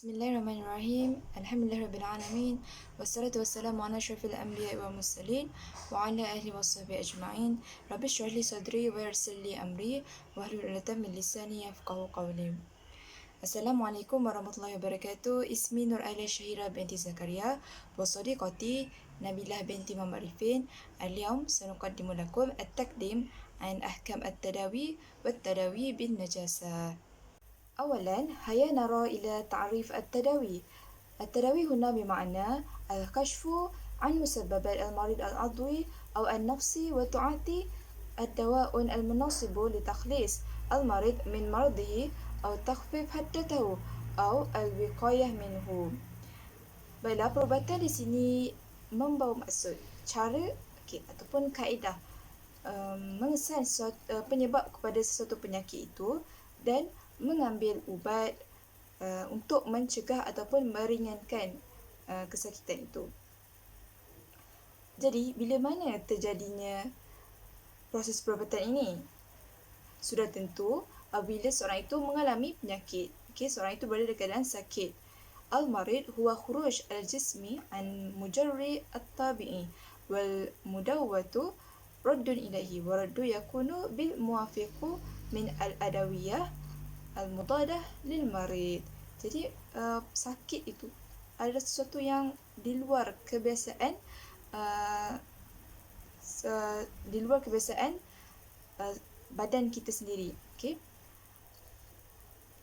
Bismillahirrahmanirrahim. Alhamdulillahirrabbilalamin. Wassalatu wassalamu ala asyrafil anbiya'i wal mursalin wa ala alihi washabihi ajma'in. Rabbi shrah li sadri wa yassir li amri wahlul 'uqdatam min lisani yafqahu qawli. Assalamualaikum warahmatullahi wabarakatuh. Ismi Nur Aila Syahira binti Zakaria wa sadiqati Nabilah binti Muhammad Arifin. Al-yawm sanuqaddimu lakum at-taqdim an ahkam at-tadawi wat-tadawi bin najasah. أولاً هيا نرى إلى تعريف التداوي. التداوي هنا بمعنى الكشف عن مسببات المرض العضوي أو النفسي وتعطي الدواء المناسب لتخليص المريض من مرضه أو تخفيف حدته أو الوقاية منه. Baiklah, perubatan di sini membawa maksud cara ataupun kaedah mengesan penyebab kepada sesuatu penyakit itu dan mengambil ubat untuk mencegah ataupun meringankan kesakitan itu. Jadi, bila mana terjadinya proses perubatan ini? Sudah tentu apabila seorang itu mengalami penyakit. Seorang itu berada dalam keadaan sakit. Al-marid huwa khuruj al-jismi an mujarri at-tabi'i wal mudawwatu raddun ilaihi wa raddu yakunu bil muwafiqu min al-adawiyah al-mudadah lil marid. Jadi sakit itu adalah sesuatu yang di luar kebiasaan badan kita sendiri.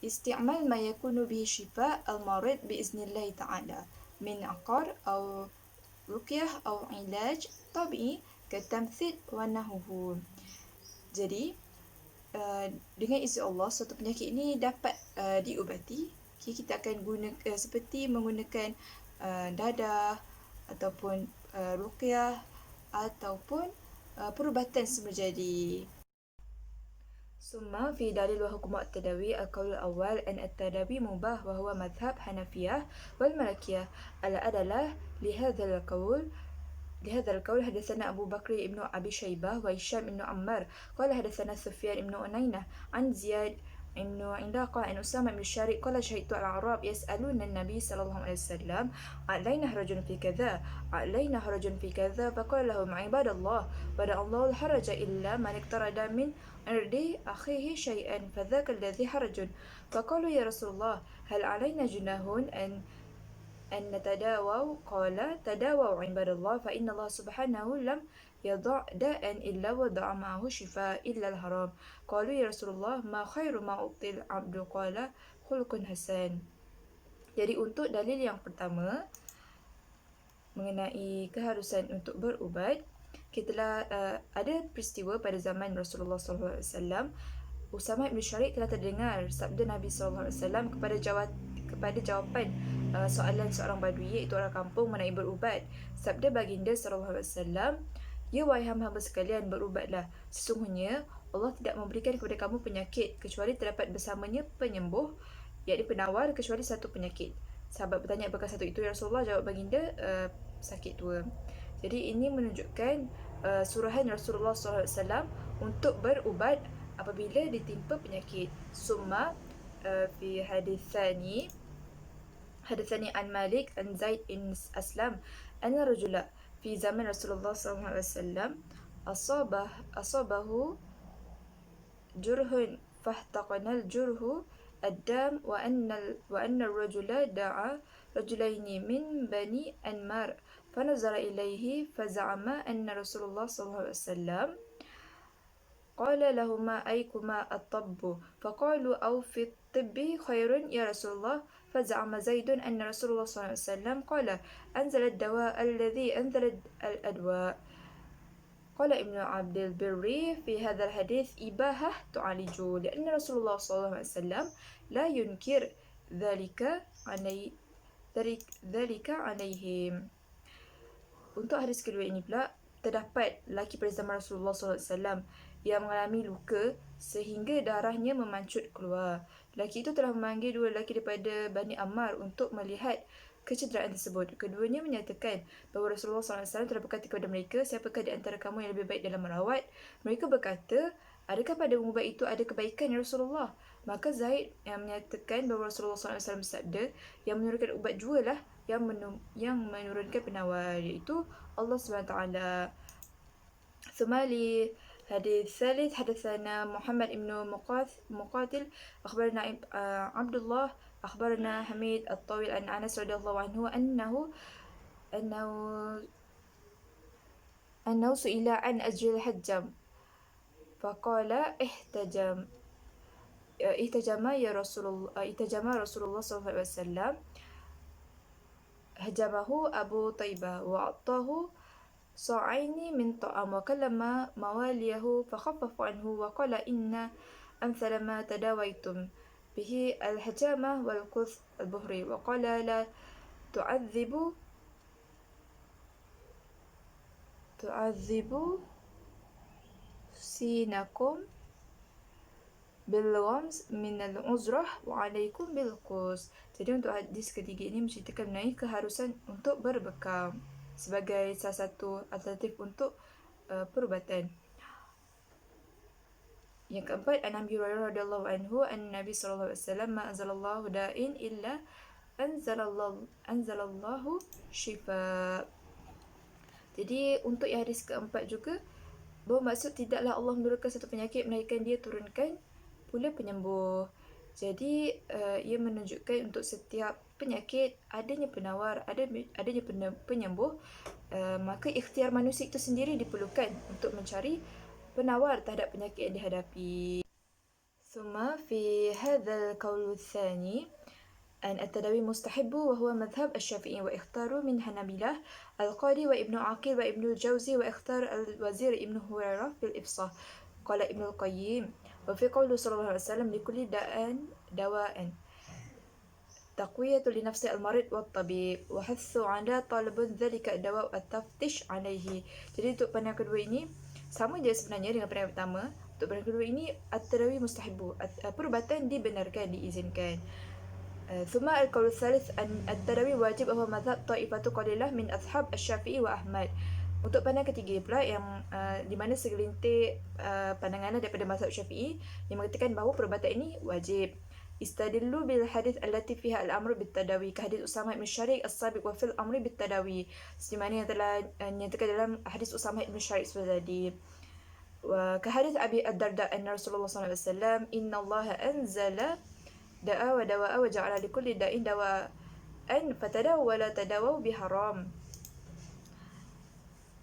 Isti'mal ma yakunu bihi shifa al-marid biiznillah ta'ala min aqar aw ruqyah aw ilaj tabi'i katamthil wa nahuhu. Jadi dengan izin Allah, suatu penyakit ini dapat diubati. Kita akan guna seperti menggunakan dadah ataupun ruqyah ataupun perubatan semajadi. Summa fi dalil wa hukum at-tadawi al-qawl al-awwal an at-tadawi mubah wa huwa madhhab Hanafiyah wal Malikiyah. Al-adalah li hadzal qawl حدثنا أبو بكر ابن أبي شيبة وهشام ابن عمار قال حدثنا سفيان ابن عيينة عن زياد ابن علاقة عن أسامة بن الشارق قال شهدت الأعراب يسألون النبي صلى الله عليه وسلم علينا رجل في كذا فقال لهم عباد الله ودع الله الحرج إلا من اقترد من عرض أخيه شيئا فذاك الذي حرج فقالوا يا رسول الله هل علينا جناح أن نتداووا قال تداووا عباد الله فإن الله سبحانه لم يضع داء إلا وضع معه شفاء إلا الحرام قالوا يا رسول الله ما خير ما أعطي العبد قال خلق حسن. Jadi untuk dalil yang pertama mengenai keharusan untuk berubat, kita telah ada peristiwa pada zaman Rasulullah SAW. Usamah bin Syariq telah terdengar sabda Nabi SAW kepada jawapan soalan seorang badui, iaitu orang kampung, mengenai berubat. Sabda baginda SAW, ya wahai hamba-hamba sekalian, berubatlah. Sesungguhnya Allah tidak memberikan kepada kamu penyakit kecuali terdapat bersamanya penyembuh, iaitu penawar, kecuali satu penyakit. Sahabat bertanya, apakah satu itu ya Rasulullah? Jawab baginda, sakit tua. Jadi ini menunjukkan suruhan Rasulullah SAW untuk berubat apabila ditimpa penyakit. Summa fi hadithani an Malik an Zaid bin Aslam anna rajula fi zaman Rasulullah SAW asabahu jurhun fahtaqana al-jurhu الدم وأن الرجل دعا رجلين من بني أنمار فنظر إليه فزعم أن رسول الله صلى الله عليه وسلم قال لهما أيكما الطب فقالوا أو في الطب خير يا رسول الله فزعم زيد أن رسول الله صلى الله عليه وسلم قال أنزل الدواء الذي أنزل الأدواء. قال ابن عبد البر في هذا الحديث إباحة تعالج لأن رسول الله صلى الله عليه وسلم لا ينكر ذلك عليهم. Untuk hadis kedua ini pula, terdapat lelaki pada zaman Rasulullah SAW yang mengalami luka sehingga darahnya memancut keluar. Lelaki itu telah memanggil dua lelaki daripada Bani Ammar untuk melihat kecederaan tersebut. Keduanya menyatakan bahawa Rasulullah SAW telah berkata kepada mereka, siapakah di antara kamu yang lebih baik dalam merawat? Mereka berkata, adakah pada ubat itu ada kebaikan ya Rasulullah? Maka Zaid yang menyatakan bahawa Rasulullah SAW bersabda, yang menurunkan ubat jualah yang menurunkan penawar, iaitu Allah SWT. ثم لحديث ثالث حدثنا محمد بن مقاتل أخبرنا عبد الله أخبرنا حميد الطويل عن أنس رضي الله عنه أنه سئل عن أجر الحجام فقال احتجم رسول الله صلى الله عليه وسلم هجمه أبو طيبة وأعطاه صاعين من طعام وكلم مواليه فخففوا عنه وقال إن أمثل ما تداويتم به الحجامة والقذ البهري وقال لا تعذبوا سينكم بالغمز من العذرة وعليكم بالقوس. Jadi untuk hadis ketiga ini menceritakan mengenai keharusan untuk berbekam sebagai salah satu alternatif untuk perubatan. Yang keempat, an Abi Hurairah radhiyallahu anhu an Nabi sallallahu alaihi wasallam ma anzalallahu da'in illa anzalallahu shifa. Jadi untuk hadis keempat juga bermaksud tidaklah Allah menurunkan satu penyakit melainkan Dia turunkan pula penyembuh. Jadi ia menunjukkan untuk setiap penyakit adanya penawar, adanya penyembuh. Maka ikhtiar manusia itu sendiri diperlukan untuk mencari penawar terhadap penyakit yang dihadapi. ثم في هذا القول الثاني أن التداوي مستحب وهو مذهب الشافعي واختاروا من حنابلة القاضي وابن عقيل وابن الجوزي واختار الوزير ابن هريرة في الإفصاح. قال ابن القيم وفي قوله صلى الله عليه وسلم لكل داء دواء تقوية لنفس المريض والطبيب وحث على طلب ذلك الدواء والتفتش عليه. Jadi untuk pandangan kedua ini sama je sebenarnya dengan pandangan pertama. Untuk pandangan kedua ini at-tadawi mustahibu, perubatan dibenarkan, diizinkan. ثم القول الثالث أن التداوي واجب وهو مذهب طائفة قليلة من أصحاب الشافعي وأحمد. Untuk pandangan ketiga pula yang di mana segelintir pandangan daripada mazhab Syafi'i yang mengatakan bahawa perubatan ini wajib. Istadillu bil hadis allati fiha al-amru bit tadawi ka hadis Usamah bin Syariq as-sabiq wa fil amri bit tadawi. Seperti mana yang telah nyatakan dalam hadis Usamah bin Syariq tadi. Wa ka hadis Abi ad-Darda anna Rasulullah sallallahu alaihi wasallam inna Allah anzala da'a wa dawa'a wa ja'ala likulli da'in dawa'an fatadaw wa la tadawaw biharam.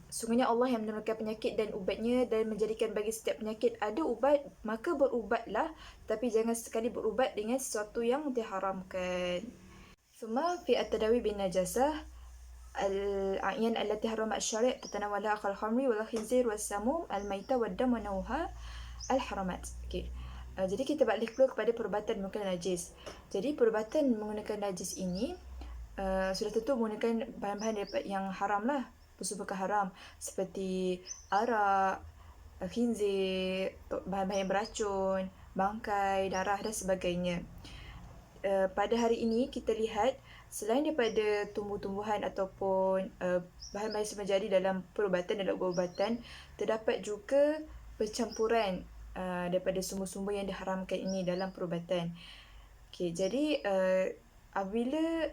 Sungguhnya Allah yang menurunkan penyakit dan ubatnya dan menjadikan bagi setiap penyakit ada ubat, maka berubatlah, tapi jangan sekali berubat dengan sesuatu yang diharamkan. ثم في التداوي بالنجاسة الأعيان التي حرم الشرع تتناولها كالخمر والخنزير والسموم الميتة والدم ونوها الحرمات. Jadi kita balik dulu kepada perubatan menggunakan najis. Jadi perubatan menggunakan najis ini sudah tentu menggunakan bahan-bahan yang haram lah, bersumber haram seperti arak, khinzir, bahan-bahan yang beracun, bangkai, darah dan sebagainya. Pada hari ini kita lihat selain daripada tumbuh-tumbuhan ataupun bahan-bahan yang menjadi dalam perubatan, dalam ubat-ubatan, terdapat juga percampuran daripada sumber-sumber yang diharamkan ini dalam perubatan. Jadi apabila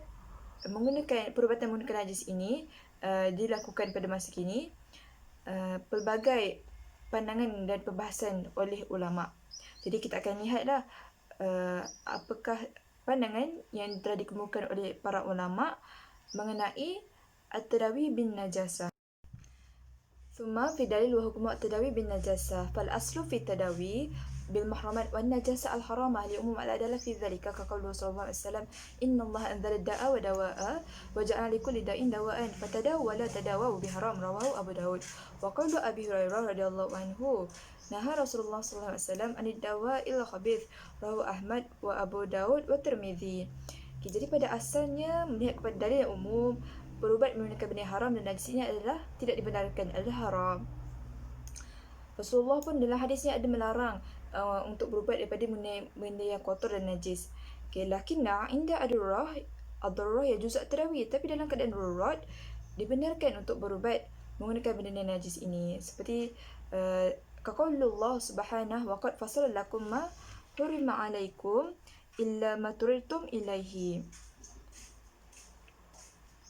perubatan menggunakan najis ini dilakukan pada masa kini, pelbagai pandangan dan perbahasan oleh ulama. Jadi kita akan lihatlah apakah pandangan yang telah dikemukakan oleh para ulama mengenai at-tadawi bin najasah. ثم في دليل وحكم التداوي بالنجاسة فالأصل في التداوي بالمحرمات والنجاسة الحرامة لعموم الأدلة في ذلك كقوله صلى الله عليه وسلم إن الله أنزل الداء ودواء وجعل لكل داء دواء فتداووا ولا تداووا بحرام رواه أبو داود. وقول أبي هريرة رضي الله عنه نهى رسول الله صلى الله عليه وسلم عن الدواء الخبيث رواه أحمد وأبو داود والترمذي. Jadi pada asalnya melihat kepada dalil yang umum, berubat menggunakan benda haram dan najis ini adalah tidak dibenarkan, adalah haram. Rasulullah pun dalam hadisnya ada melarang untuk berubat daripada benda yang kotor dan najis. Lakinna inda ad-darurah yajuz at-tadawi, tapi dalam keadaan darurat dibenarkan untuk berubat menggunakan benda najis ini. Seperti kaqaulullah subhanahu wa qad fasala lakum ma hurima alaikum illa ma turirtum ilaihi.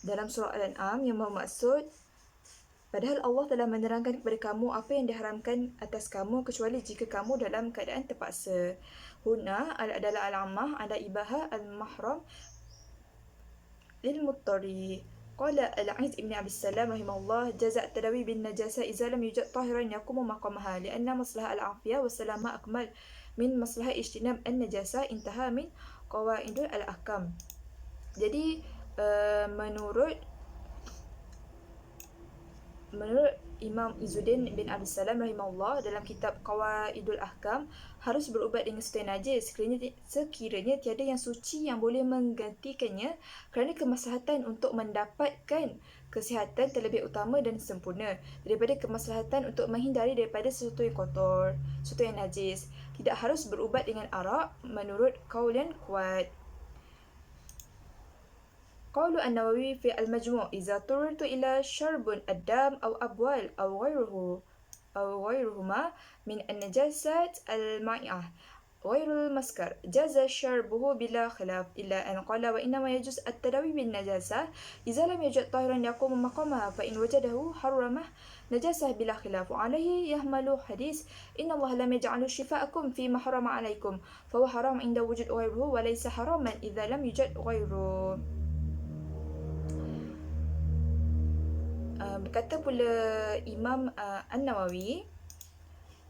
Dalam surah Al-An'am yang bermaksud, padahal Allah telah menerangkan kepada kamu apa yang diharamkan atas kamu kecuali jika kamu dalam keadaan terpaksa. Huna adalah al-ammah, ada ibahah al-mahram lil-muttari. Qala Al-Aiz ibn Abi Salam rahimahullah, jaza' tadawi bin najasa idza lam yujad tahiran yaqumu maqamaha lianna maslaha al-afiyah wa salama akmal min maslaha ijtinab an-najasa, intaha min qawaidul al-ahkam. Jadi menurut Imam Izzuddin bin Abi Salam rahimahullah dalam kitab Qawaidul Ahkam, harus berubat dengan sesuatu yang najis sekiranya tiada yang suci yang boleh menggantikannya kerana kemaslahatan untuk mendapatkan kesihatan terlebih utama dan sempurna daripada kemaslahatan untuk menghindari daripada sesuatu yang kotor, sesuatu yang najis. Tidak harus berubat dengan arak menurut kaul yang kuat. قول النووي في المجموع إذا اضطررت إلى شرب الدم أو أبوال أو غيرهما من النجاسات المائعة غير المسكر جاز شربه بلا خلاف إلا أن قال وإنما يجوز التداوي بالنجاسة إذا لم يوجد طاهرا يقوم مقامها فإن وجده حرمه نجاسة بلا خلاف. وعليه يحمل حديث إن الله لم يجعل شفاءكم فيما حرم عليكم فهو حرام عند وجود غيره وليس حراما إذا لم يوجد غيره. Berkata pula Imam An-Nawawi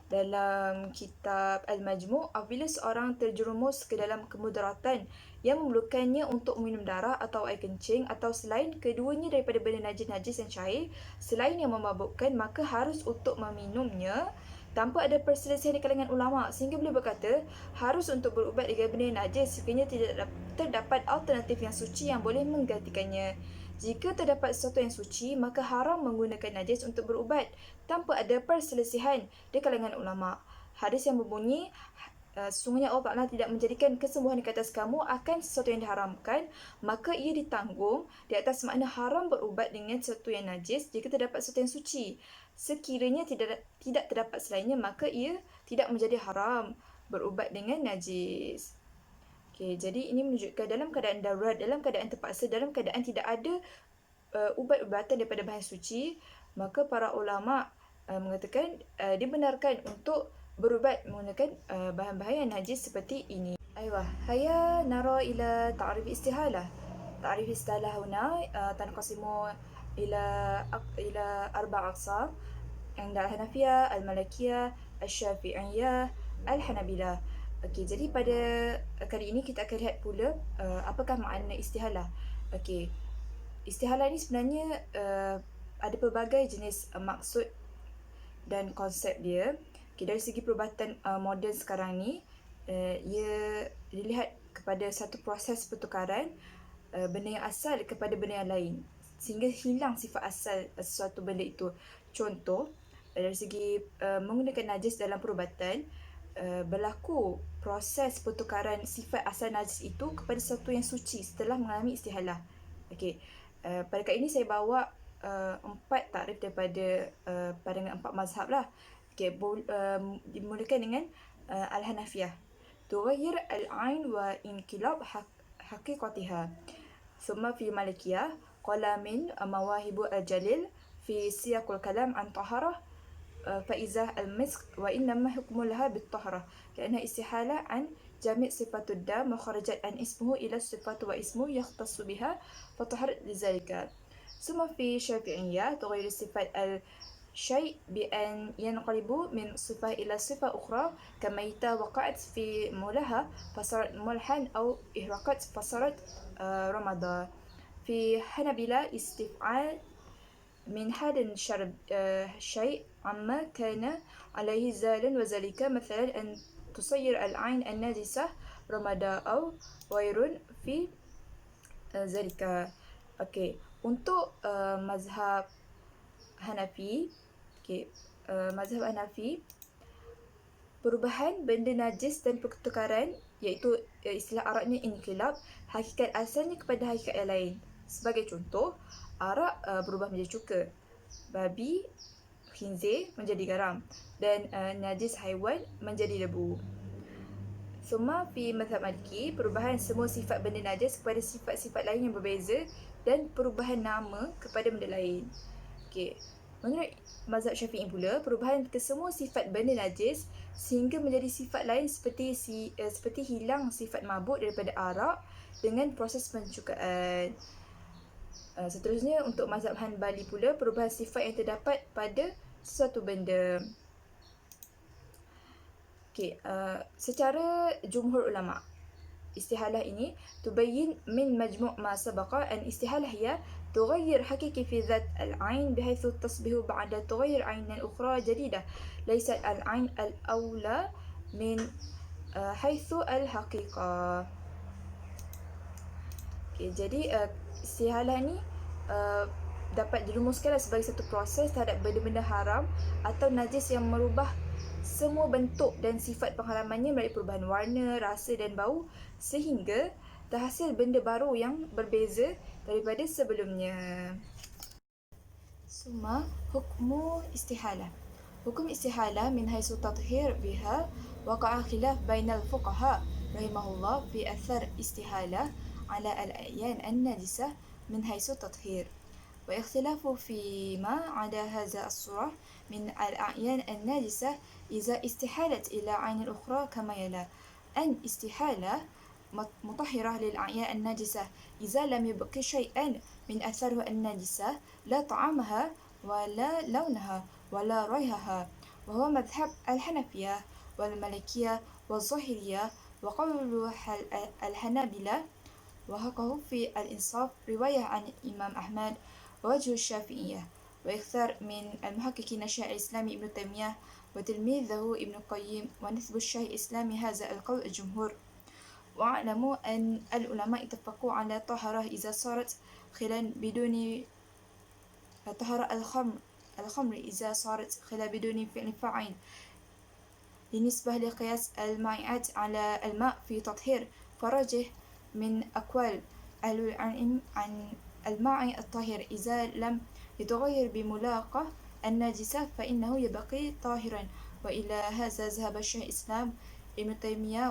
dalam kitab Al-Majmu', apabila seorang terjerumus ke dalam kemudaratan yang memerlukannya untuk minum darah atau air kencing atau selain keduanya daripada benda najis-najis yang cair selain yang memabukkan, maka harus untuk meminumnya tanpa ada perselisihan di kalangan ulama, sehingga boleh berkata harus untuk berubat dengan benda yang najis sekiranya tidak terdapat alternatif yang suci yang boleh menggantikannya. Jika terdapat sesuatu yang suci, maka haram menggunakan najis untuk berubat tanpa ada perselisihan di kalangan ulama. Hadis yang berbunyi, sesungguhnya Allah Ta'ala tidak menjadikan kesembuhan di atas kamu akan sesuatu yang diharamkan, maka ia ditanggung di atas makna haram berubat dengan sesuatu yang najis jika terdapat sesuatu yang suci. Sekiranya tidak terdapat selainnya, maka ia tidak menjadi haram berubat dengan najis. Okay, jadi ini menunjukkan dalam keadaan darurat, dalam keadaan terpaksa, dalam keadaan tidak ada ubat-ubatan daripada bahan suci, maka para ulama mengatakan dibenarkan untuk berubat menggunakan bahan-bahan yang najis seperti ini. Aywa, haya nara ila ta'rif istihalah. Ta'rif istihalah huna tanqasimu ila arba' aqsam. Yang al-Hanafiyah, al-Malikiyah, al-Syafi'iyah, al-Hanabilah. Okey, jadi pada kali ini kita akan lihat pula apakah makna istihalah. Okey, istihalah ni sebenarnya ada pelbagai jenis maksud dan konsep dia. Okay, dari segi perubatan moden sekarang ni, ia dilihat kepada satu proses pertukaran benda yang asal kepada benda yang lain sehingga hilang sifat asal sesuatu benda itu. Contoh, dari segi menggunakan najis dalam perubatan, berlaku proses pertukaran sifat asal najis itu kepada sesuatu yang suci setelah mengalami istihalah. Okey, pada kali ini saya bawa 4 takrif daripada pandangan 4 mazhab lah. Okey, dimulakan dengan Al-Hanafiyah. Tughayyir al-ain wa inqilab haqiqatiha. Thumma fi Malikiyah qala min mawahibu al-jalil fi siyaqul kalam an taharah فإذا المسك وإنما حكم لها بالطهرة لأنها استحالة عن جميع صفات الدم وخرجت عن اسمه إلى الصفات واسمه يختص بها فطهرت لذلك. ثم في شافعية تغير صفات الشيء بأن ينقلب من صفة إلى صفة أخرى كميتة وقعت في مولها فصارت ملحا أو إهرقت فصارت رمضان. في حنبلة استفعال من حال شرب شيء عما كان عليه زالا وذلك مثلا أن تصير العين الناجسة رمدا أو غير في ذلك. Okey, untuk mazhab Hanafi, mazhab Hanafi, perubahan benda najis dan pertukaran, iaitu istilah Arabnya inqilab, hakikat asalnya kepada hakikat yang lain. Sebagai contoh, arak berubah menjadi cuka, babi khinzir menjadi garam, dan najis haiwan menjadi debu. Summa fi mazhab Maliki, perubahan semua sifat benda najis kepada sifat-sifat lain yang berbeza dan perubahan nama kepada benda lain. Okey. Menurut mazhab Syafi'i pula, perubahan kesemua sifat benda najis sehingga menjadi sifat lain seperti hilang sifat mabuk daripada arak dengan proses pencukaan. Seterusnya untuk mazhab Hanbali pula, perubahan sifat yang terdapat pada sesuatu benda. Okey, secara jumhur ulama, istihalah ini tubayyin min majmu' ma sabaqa an istihalah hiya تغير حقيقي في ذات العين بحيث تصبح بعد تغير عين أخرى جديدة ليست العين الأولى من حيث الحقيقة. Okay, jadi istihalah ni dapat dirumuskan sebagai satu proses terhadap benda-benda haram atau najis yang merubah semua bentuk dan sifat pengharamannya melalui perubahan warna, rasa dan bau sehingga terhasil benda baru yang berbeza daripada sebelumnya. Summa hukmu istihalah. Hukum istihalah min haisu tathhir biha waqa'a khilaf bainal fuqaha rahimahullah fi athar istihalah ala al-a'yan an-najisah min haisu tathhir. واختلاف فيما عدا هذا الصورة من الأعيان الناجسة إذا استحالت إلى عين أخرى كما يلا أن استحالة مطهرة للأعيان الناجسة إذا لم يبق شيئا من أثرها الناجسة لا طعامها ولا لونها ولا ريحها وهو مذهب الحنفية والمالكية والظاهرية وقول الحنابلة وحقه في الإنصاف رواية عن الإمام أحمد ووجه الشافعية ويكثر من المحققين الشيخ الإسلامي ابن تيمية وتلميذه ابن القيم ونسب الشيخ الإسلامي هذا القول الجمهور. واعلموا أن العلماء اتفقوا على طهارة إذا صارت خلال بدون طهارة الخمر إذا صارت خلال بدون فعل فاعل بالنسبة لقياس المائعات على الماء في تطهير فرجه من أقوال أهل العلم عن الماء الطاهر إذا لم يتغير بملاقة النجسة فإنه يبقي طاهرا وإلى هذا ذهب الشيخ الإسلام ابن تيمية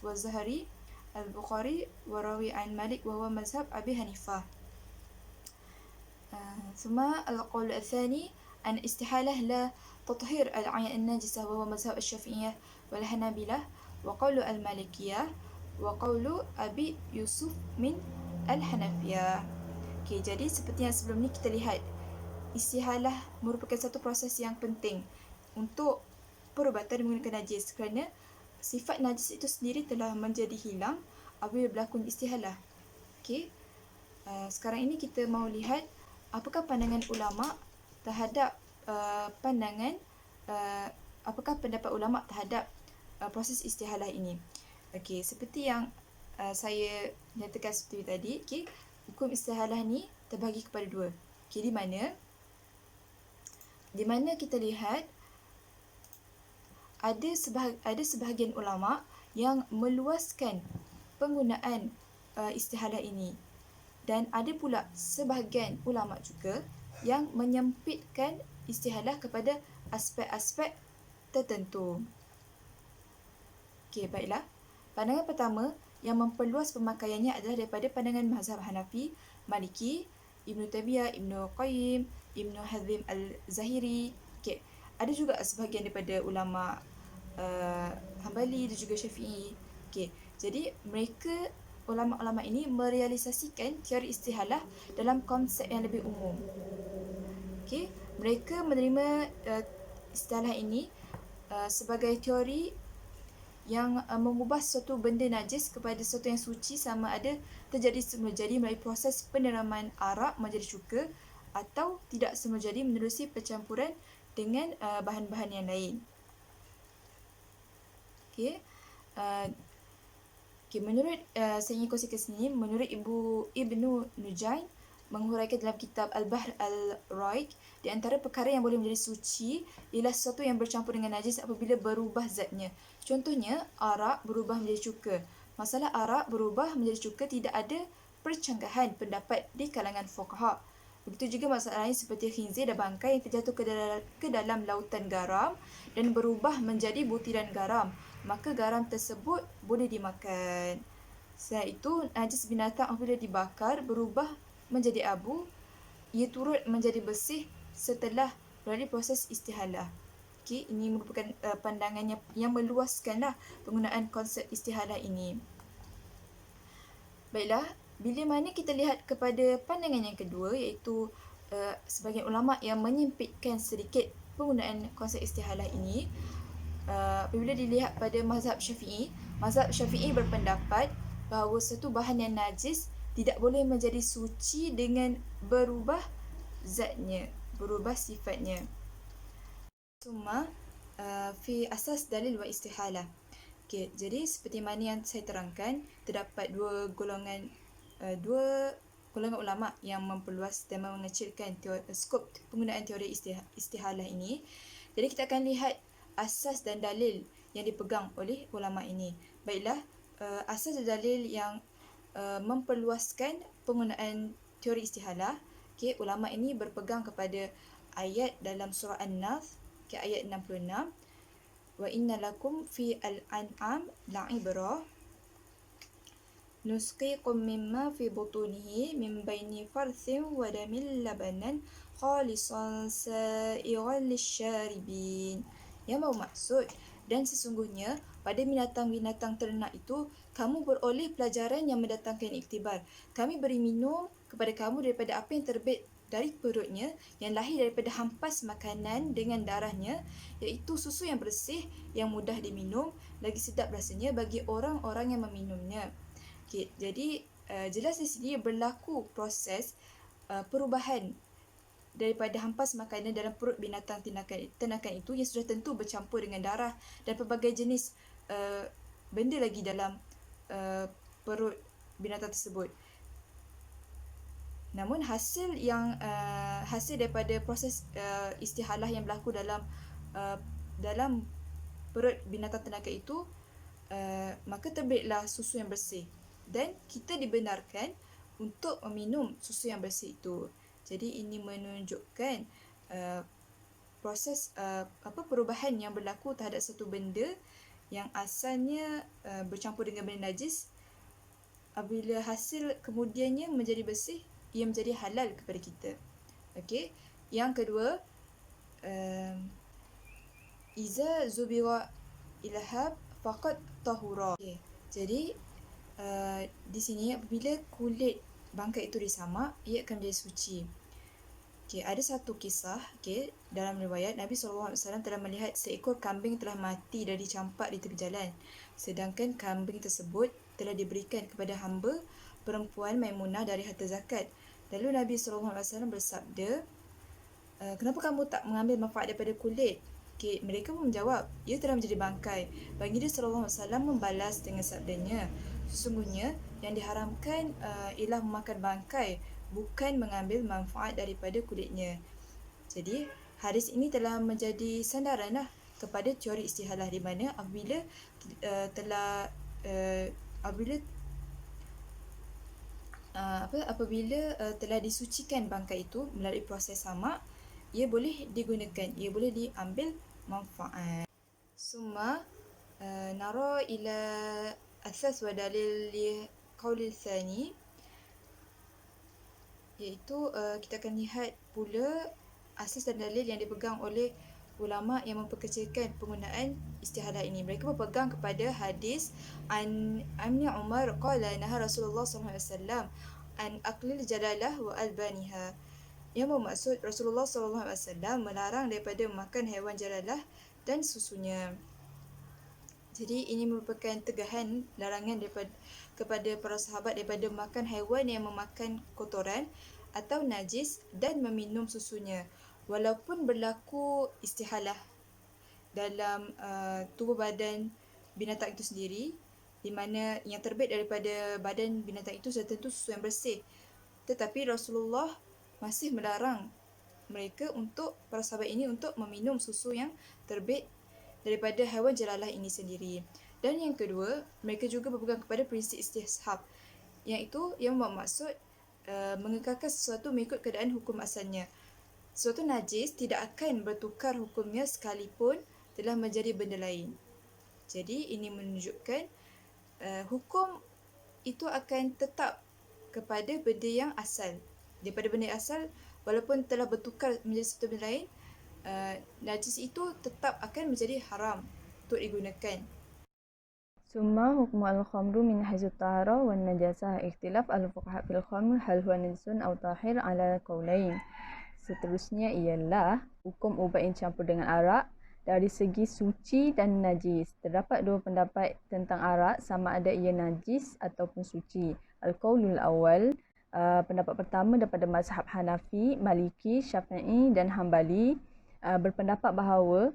والزهري البخاري وراوي عن مالك وهو مذهب أبي حنيفة. ثم القول الثاني أن استحالة لا تطهير العين النجسة وهو مذهب الشافعية والحنابلة وقول المالكية وقول أبي يوسف من Al-Hanafiyah. Okay, jadi seperti yang sebelum ni kita lihat, istihalah merupakan satu proses yang penting untuk perubatan menggunakan najis kerana sifat najis itu sendiri telah menjadi hilang apabila berlaku istihalah. Okay. Sekarang ini kita mahu lihat apakah pandangan ulama terhadap apakah pendapat ulama terhadap proses istihalah ini. Okay, seperti yang saya nyatakan seperti tadi, okay, hukum istihalah ni terbahagi kepada dua. Okay, di mana kita lihat ada sebahagian ulama yang meluaskan penggunaan istihalah ini dan ada pula sebahagian ulama juga yang menyempitkan istihalah kepada aspek-aspek tertentu. Okay, baiklah. Pandangan pertama yang memperluas pemakaiannya adalah daripada pandangan mazhab Hanafi, Maliki, Ibn Taymiyah, Ibn Qayyim, Ibn Hazm al-Zahiri. Okay. Ada juga sebahagian daripada ulama Hanbali dan juga Syafi'i. Okay. Jadi mereka ulama-ulama ini merealisasikan teori istihalah dalam konsep yang lebih umum. Okay. Mereka menerima istihalah ini sebagai teori yang mengubah suatu benda najis kepada sesuatu yang suci sama ada terjadi semula jadi melalui proses peneraman arak menjadi cuka atau tidak semula jadi menerusi percampuran dengan bahan-bahan yang lain. Okay. Menurut saya ingin kongsikan sini, menurut Ibnu Nujayn menghuraikan dalam kitab Al-Bahr Al-Raik, di antara perkara yang boleh menjadi suci ialah sesuatu yang bercampur dengan najis apabila berubah zatnya. Contohnya, arak berubah menjadi cuka. Masalah arak berubah menjadi cuka tidak ada percanggahan pendapat di kalangan fuqaha. Begitu juga masalah lain seperti khinzir dan bangkai yang terjatuh ke dalam lautan garam dan berubah menjadi butiran garam. maka garam tersebut boleh dimakan. Selain itu, najis binatang apabila dibakar berubah menjadi abu, ia turut menjadi bersih setelah melalui proses istihalah. Okay, ini merupakan pandangan yang meluaskanlah penggunaan konsep istihalah ini. Baiklah, bila mana kita lihat kepada pandangan yang kedua, iaitu sebagian ulama yang menyempitkan sedikit penggunaan konsep istihalah ini. Apabila dilihat pada mazhab Syafi'i berpendapat bahawa satu bahan yang najis tidak boleh menjadi suci dengan berubah zatnya, berubah sifatnya. Summa fi asas dalil wa istihalah. Okay, jadi seperti mana yang saya terangkan, terdapat dua golongan ulama yang memperluas dan mengecilkan skop penggunaan teori istihalah ini. Jadi kita akan lihat asas dan dalil yang dipegang oleh ulama ini. Baiklah, asas dan dalil yang memperluaskan penggunaan teori istihalah. Okay, ulama ini berpegang kepada ayat dalam surah An-Nahl, okay, ayat 66. Wa inna lakum fi al-an'am la'ibrah nusqikum mimma fi butunihi min baini farthin wa damin labanan khalisan sa'igan lisyaribin. Yang bermaksud, dan sesungguhnya pada binatang-binatang ternak itu kamu beroleh pelajaran yang mendatangkan iktibar. Kami beri minum kepada kamu daripada apa yang terbit dari perutnya, yang lahir daripada hampas makanan dengan darahnya, iaitu susu yang bersih, yang mudah diminum, lagi sedap rasanya bagi orang-orang yang meminumnya. Okay, jadi jelas di sini berlaku proses perubahan daripada hampas makanan dalam perut binatang ternakan itu yang sudah tentu bercampur dengan darah dan pelbagai jenis benda lagi dalam perut binatang tersebut. Namun hasil daripada proses istihalah yang berlaku dalam perut binatang ternakan itu, maka terbitlah susu yang bersih dan kita dibenarkan untuk meminum susu yang bersih itu. Jadi ini menunjukkan proses perubahan yang berlaku terhadap satu benda yang asalnya bercampur dengan benda najis. Apabila hasil kemudiannya menjadi bersih, ia menjadi halal kepada kita. Okey. Yang kedua, iza zubira ilhab faqad tahura. Okay. Jadi di sini apabila kulit bangkai itu disamak, ia akan menjadi suci. Okay, ada satu kisah, okay, dalam riwayat Nabi SAW telah melihat seekor kambing telah mati dan dicampak di tepi jalan. Sedangkan kambing tersebut telah diberikan kepada hamba perempuan Maimunah dari harta zakat. Lalu Nabi SAW bersabda, kenapa kamu tak mengambil manfaat daripada kulit? Okay, mereka pun menjawab, ia telah menjadi bangkai. Baginda SAW membalas dengan sabdanya, sesungguhnya yang diharamkan ialah memakan bangkai, bukan mengambil manfaat daripada kulitnya. Jadi, hadis ini telah menjadi sandaranlah kepada teori istihalah, di mana apabila telah disucikan bangkai itu melalui proses samak, ia boleh digunakan, ia boleh diambil manfaat. Summa nara ila asas wa dalil li qaulil thani, iaitu kita akan lihat pula asas dan dalil yang dipegang oleh ulama yang memperkecilkan penggunaan istihalah ini. Mereka berpegang kepada hadis an Umar qala naha Rasulullah SAW an aqlil jalalah wa albaniha, yang bermaksud Rasulullah SAW melarang daripada makan haiwan jalalah dan susunya. Jadi ini merupakan tegahan larangan kepada para sahabat daripada makan haiwan yang memakan kotoran atau najis dan meminum susunya, walaupun berlaku istihalah dalam tubuh badan binatang itu sendiri, di mana yang terbit daripada badan binatang itu sudah tentu susu yang bersih, tetapi Rasulullah masih melarang mereka, untuk para sahabat ini, untuk meminum susu yang terbit daripada haiwan jalalah ini sendiri. Dan yang kedua, mereka juga berpegang kepada prinsip istishab, iaitu yang bermaksud mengekalkan sesuatu mengikut keadaan hukum asalnya. Sesuatu najis tidak akan bertukar hukumnya sekalipun telah menjadi benda lain. Jadi ini menunjukkan hukum itu akan tetap kepada benda yang asal. Daripada benda asal, walaupun telah bertukar menjadi satu benda lain, najis itu tetap akan menjadi haram untuk digunakan. ثم حكم الخمر من حيث الطهارة والنجاسة اختلاف الفقهاء في الخمر هل هو نجس أو طاهر على قولين. Seterusnya ialah hukum ubat yang campur dengan arak dari segi suci dan najis. Terdapat dua pendapat tentang arak, sama ada ia najis ataupun suci. Al-Qaulul awal, pendapat pertama daripada mazhab Hanafi, Maliki, Syafi'i dan Hambali berpendapat bahawa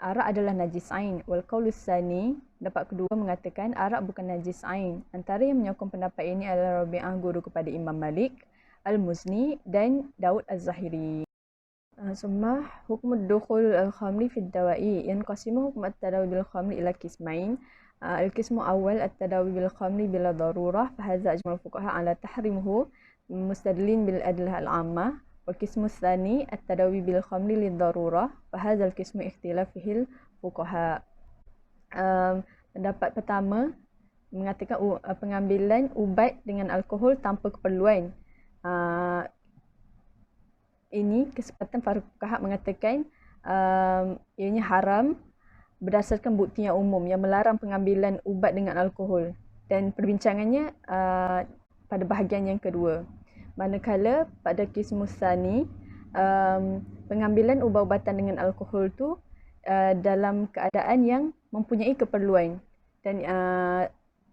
arak adalah najis ain. Wal qaulus tsani, pendapat kedua mengatakan arak bukan najis ain. Antara yang menyokong pendapat ini adalah Rabi'ah, guru kepada Imam Malik, Al-Muzni dan Daud Az-Zahiri. ثم حكم الدخول الخمر في الدواء ينقسم حكم التداوي بالخمر إلى قسمين. القسم الأول التداوي بالخمر بلا ضرورة، فهذا أجمع الفقهاء على تحريمه مستدلين بالأدلة العامة. والقسم الثاني التداوي بالخمر للضرورة، فهذا القسم اختلاف فيه الفقهاء. Pendapat pertama mengatakan pengambilan ubat dengan alkohol tanpa keperluan. Ini kesempatan para fuqaha mengatakan ianya haram berdasarkan bukti yang umum yang melarang pengambilan ubat dengan alkohol, dan perbincangannya pada bahagian yang kedua. Manakala pada kismus tsani, pengambilan ubat-ubatan dengan alkohol tu dalam keadaan yang mempunyai keperluan, dan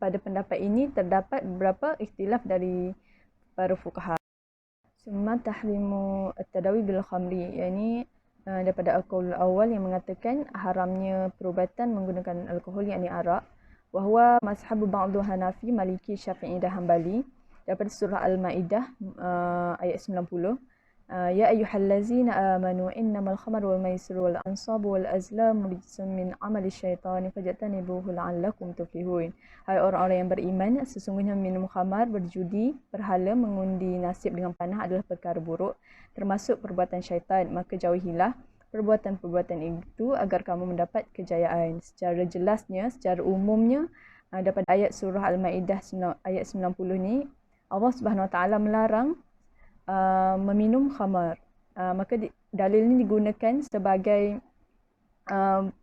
pada pendapat ini terdapat beberapa ikhtilaf dari para fuqaha. Summa tahrimu at-tadawi bil khamri, yakni daripada al-qaul awal yang mengatakan haramnya perubatan menggunakan alkohol, yakni arak. Wa huwa mazhab ba'du Hanafi, Maliki, Syafi'i dan Hambali. Daripada surah Al-Maidah ayat 90. Ya ayyuhallazina amanu innamal khamru wal maisiru wal ansabu wal azlamu rijsun min amali syaitani fajtanibuhu la'allakum tuflihun. Hai orang-orang yang beriman, sesungguhnya minum khamar, berjudi, berhala, mengundi nasib dengan panah adalah perkara buruk, termasuk perbuatan syaitan, maka jauhilah perbuatan-perbuatan itu agar kamu mendapat kejayaan. Secara jelasnya, secara umumnya, daripada ayat surah Al-Maidah ayat 90 ni, Allah Subhanahu Wa Taala melarang meminum khamar. Maka dalil ini digunakan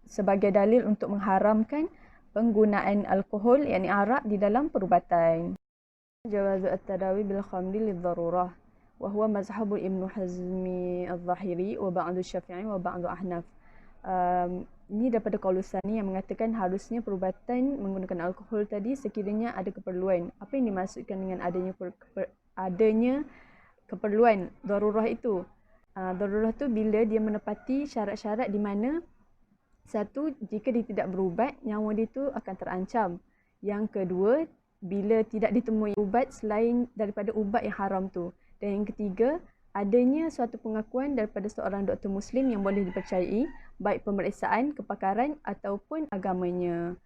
sebagai dalil untuk mengharamkan penggunaan alkohol, yakni arak, di dalam perubatan. Jawazu at-tadawi bil khamri lidh-dharurah wa huwa mazhabu Ibnu Hazmi al-Zahiri wa ba'du Syafi'i wa ba'du Ahnaf. Ini daripada qaulus tsani yang mengatakan harusnya perubatan menggunakan alkohol tadi sekiranya ada keperluan. Apa yang dimaksudkan dengan adanya keperluan darurah itu? Darurah tu bila dia menepati syarat-syarat di mana satu, jika dia tidak berubat, nyawa dia tu akan terancam. Yang kedua, bila tidak ditemui ubat selain daripada ubat yang haram tu. Dan yang ketiga, adanya suatu pengakuan daripada seorang doktor Muslim yang boleh dipercayai, baik pemeriksaan, kepakaran ataupun agamanya.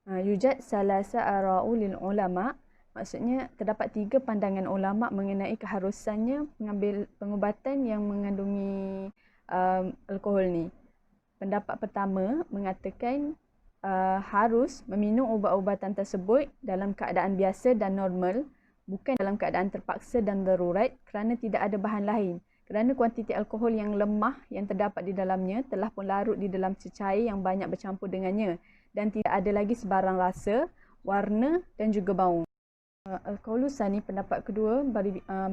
Yujad salasa ara'u lil ulama', maksudnya terdapat 3 pandangan ulama' mengenai keharusannya mengambil pengubatan yang mengandungi alkohol ni. Pendapat pertama mengatakan harus meminum ubat-ubatan tersebut dalam keadaan biasa dan normal, bukan dalam keadaan terpaksa dan darurat kerana tidak ada bahan lain. Kerana kuantiti alkohol yang lemah yang terdapat di dalamnya telah pun larut di dalam cecair yang banyak bercampur dengannya dan tidak ada lagi sebarang rasa, warna dan juga bau. Al-qaulus tsani, pendapat kedua,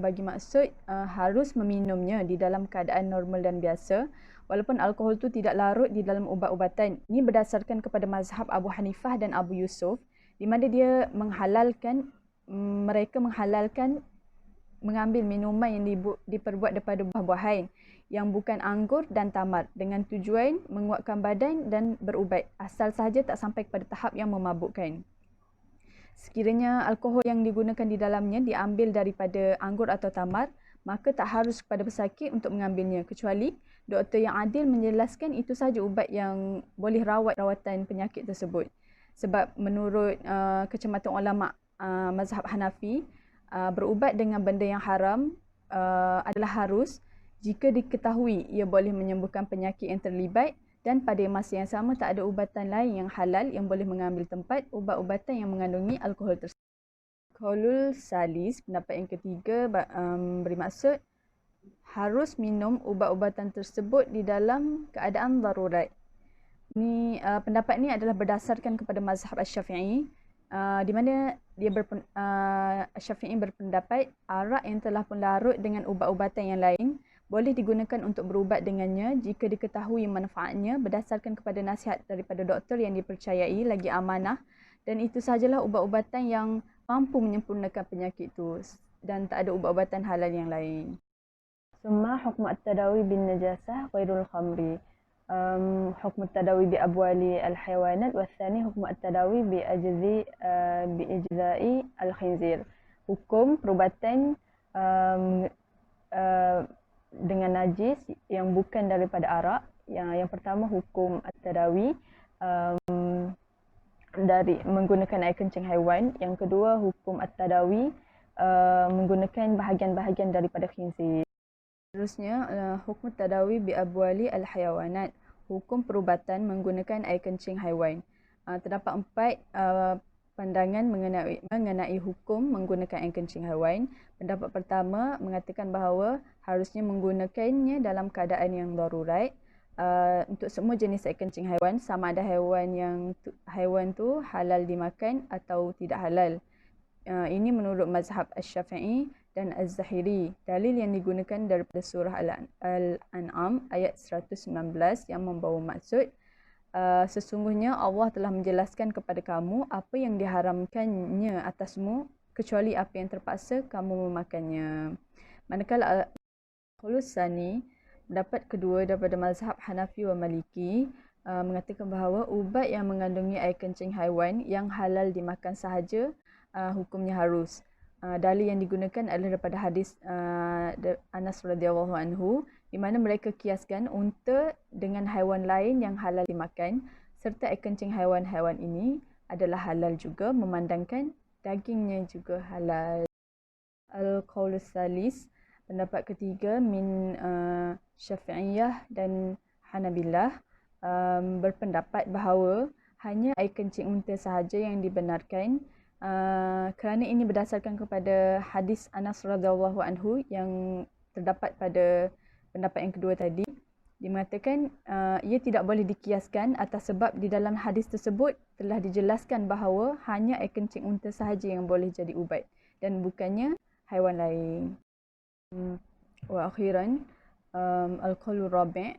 bagi maksud harus meminumnya di dalam keadaan normal dan biasa walaupun alkohol itu tidak larut di dalam ubat-ubatan. Ini berdasarkan kepada mazhab Abu Hanifah dan Abu Yusuf, di mana dia mereka menghalalkan mengambil minuman yang diperbuat daripada buah-buahan yang bukan anggur dan tamar dengan tujuan menguatkan badan dan berubat, asal sahaja tak sampai kepada tahap yang memabukkan. Sekiranya alkohol yang digunakan di dalamnya diambil daripada anggur atau tamar, maka tak harus kepada pesakit untuk mengambilnya, kecuali doktor yang adil menjelaskan itu sahaja ubat yang boleh rawatan penyakit tersebut. Sebab menurut kecamatan ulama' mazhab Hanafi, berubat dengan benda yang haram adalah harus jika diketahui ia boleh menyembuhkan penyakit yang terlibat Dan pada masa yang sama tak ada ubatan lain yang halal yang boleh mengambil tempat ubat-ubatan yang mengandungi alkohol tersebut. Qaulul salis, pendapat yang ketiga, bermaksud harus minum ubat-ubatan tersebut di dalam keadaan darurat. Pendapat ni adalah berdasarkan kepada mazhab Asy-Syafi'i, di mana Asy-Syafi'i berpendapat arak yang telah pun larut dengan ubat-ubatan yang lain boleh digunakan untuk berubat dengannya jika diketahui manfaatnya berdasarkan kepada nasihat daripada doktor yang dipercayai lagi amanah, dan itu sahajalah ubat-ubatan yang mampu menyempurnakan penyakit itu dan tak ada ubat-ubatan halal yang lain. Summa hukmu at-tadawi bin najasah ghairul khamri. Hukmu at-tadawi bi abwali al-hayawanat wa tsani hukmu at-tadawi bi ijza'i al-khinzir. Hukum perubatan dengan najis yang bukan daripada arak. Yang pertama hukum at-tadawi dari menggunakan air kencing haiwan. Yang kedua hukum at-tadawi menggunakan bahagian-bahagian daripada khinzir. Seterusnya hukum tadawi bi abwali al-hayawanat, hukum perubatan menggunakan air kencing haiwan. Terdapat 4 pandangan mengenai hukum menggunakan air kencing haiwan. Pendapat pertama mengatakan bahawa harusnya menggunakannya dalam keadaan yang darurat. Untuk semua jenis air kencing haiwan, sama ada haiwan tu halal dimakan atau tidak halal. Ini menurut mazhab Asy-Syafi'i dan Az-Zahiri. Dalil yang digunakan daripada surah Al-An'am ayat 119 yang membawa maksud, sesungguhnya Allah telah menjelaskan kepada kamu apa yang diharamkannya atasmu kecuali apa yang terpaksa kamu memakannya. Manakala Al-Khulusani, pendapat kedua daripada mazhab Hanafi wa Maliki, mengatakan bahawa ubat yang mengandungi air kencing haiwan yang halal dimakan sahaja, hukumnya harus. Dalil yang digunakan adalah daripada hadis Anas radhiyallahu anhu, di mana mereka kiaskan unta dengan haiwan lain yang halal dimakan, serta air kencing haiwan-haiwan ini adalah halal juga memandangkan dagingnya juga halal. Al-Qaulus Salis, pendapat ketiga min Syafi'iyah dan Hanabilah, berpendapat bahawa hanya air kencing unta sahaja yang dibenarkan, kerana ini berdasarkan kepada hadis Anas radhiyallahu anhu yang terdapat pada pendapat yang kedua tadi. Dia mengatakan ia tidak boleh dikiaskan atas sebab di dalam hadis tersebut telah dijelaskan bahawa hanya air kencing unta sahaja yang boleh jadi ubat dan bukannya haiwan lain. Wa akhiran al-qaulur rabi'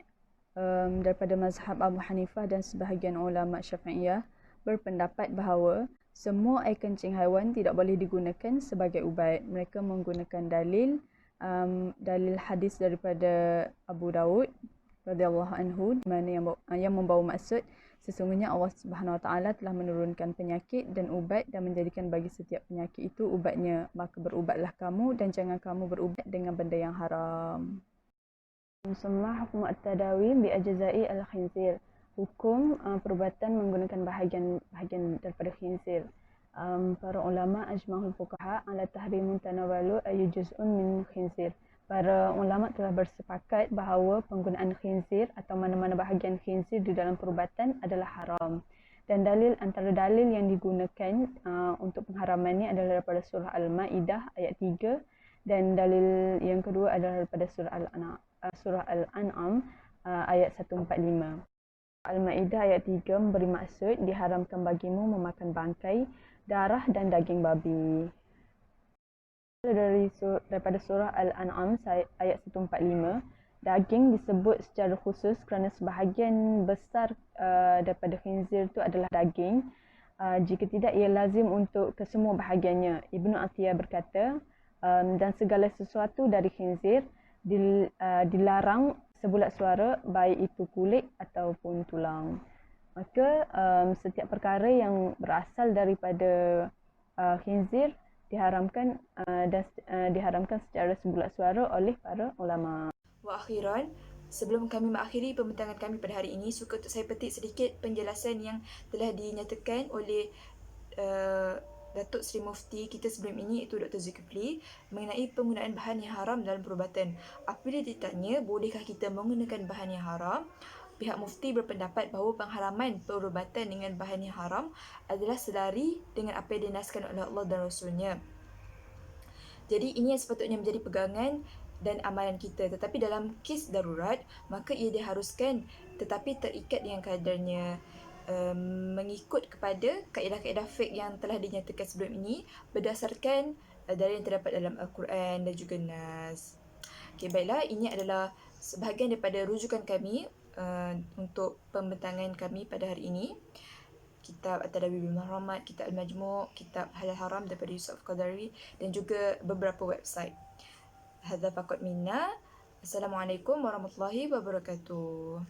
daripada mazhab Abu Hanifah dan sebahagian ulama Syafi'iyah berpendapat bahawa semua air kencing haiwan tidak boleh digunakan sebagai ubat. Mereka menggunakan dalil hadis daripada Abu Daud radhiyallahu anhu, di mana yang membawa maksud sesungguhnya Allah Subhanahu wa taala telah menurunkan penyakit dan ubat dan menjadikan bagi setiap penyakit itu ubatnya, maka berubatlah kamu dan jangan kamu berubat dengan benda yang haram. Summa hukmu at-tadawi bi ajza'i al-khinzir. Hukum perubatan menggunakan bahagian daripada khinzir. Para ulama ajma'ul fuqaha ala tahrimun tanawalu ayu juz'un min khinzir. Para ulama telah bersepakat bahawa penggunaan khinzir atau mana-mana bahagian khinzir di dalam perubatan adalah haram. Dan antara dalil yang digunakan untuk pengharaman ini adalah daripada surah Al-Ma'idah ayat 3, dan dalil yang kedua adalah daripada surah Al-An'am ayat 145. Al-Ma'idah ayat 3 memberi maksud diharamkan bagimu memakan bangkai, darah dan daging babi. Daripada surah Al-An'am ayat 145, daging disebut secara khusus kerana sebahagian besar daripada khinzir itu adalah daging. Jika tidak, ia lazim untuk kesemua bahagiannya. Ibnu Atiyah berkata, dan segala sesuatu dari khinzir dilarang sebulat suara, baik itu kulit ataupun tulang. Maka setiap perkara yang berasal daripada khinzir diharamkan secara sebulat suara oleh para ulama. Wa akhiran, sebelum kami mengakhiri pembincangan kami pada hari ini, suka untuk saya petik sedikit penjelasan yang telah dinyatakan oleh Datuk Seri Mufti kita sebelum ini, iaitu Dr. Zulkifli, mengenai penggunaan bahan yang haram dalam perubatan. Apabila ditanya bolehkah kita menggunakan bahan yang haram, pihak mufti berpendapat bahawa pengharaman perubatan dengan bahan yang haram adalah selari dengan apa yang dinaskan oleh Allah dan Rasulnya. Jadi ini yang sepatutnya menjadi pegangan dan amalan kita. Tetapi dalam kes darurat, maka ia diharuskan tetapi terikat dengan kadarnya, mengikut kepada kaedah-kaedah fiqh yang telah dinyatakan sebelum ini berdasarkan dari yang terdapat dalam Al-Quran dan juga Nas. Okay, baiklah, ini adalah sebahagian daripada rujukan kami untuk pembentangan kami pada hari ini. Kitab At-Tadawi bil Mahramat, Kitab Al-Majmu', Kitab Halal Haram daripada Yusuf Qadari dan juga beberapa website. Hadza faqat minna. Assalamualaikum warahmatullahi wabarakatuh.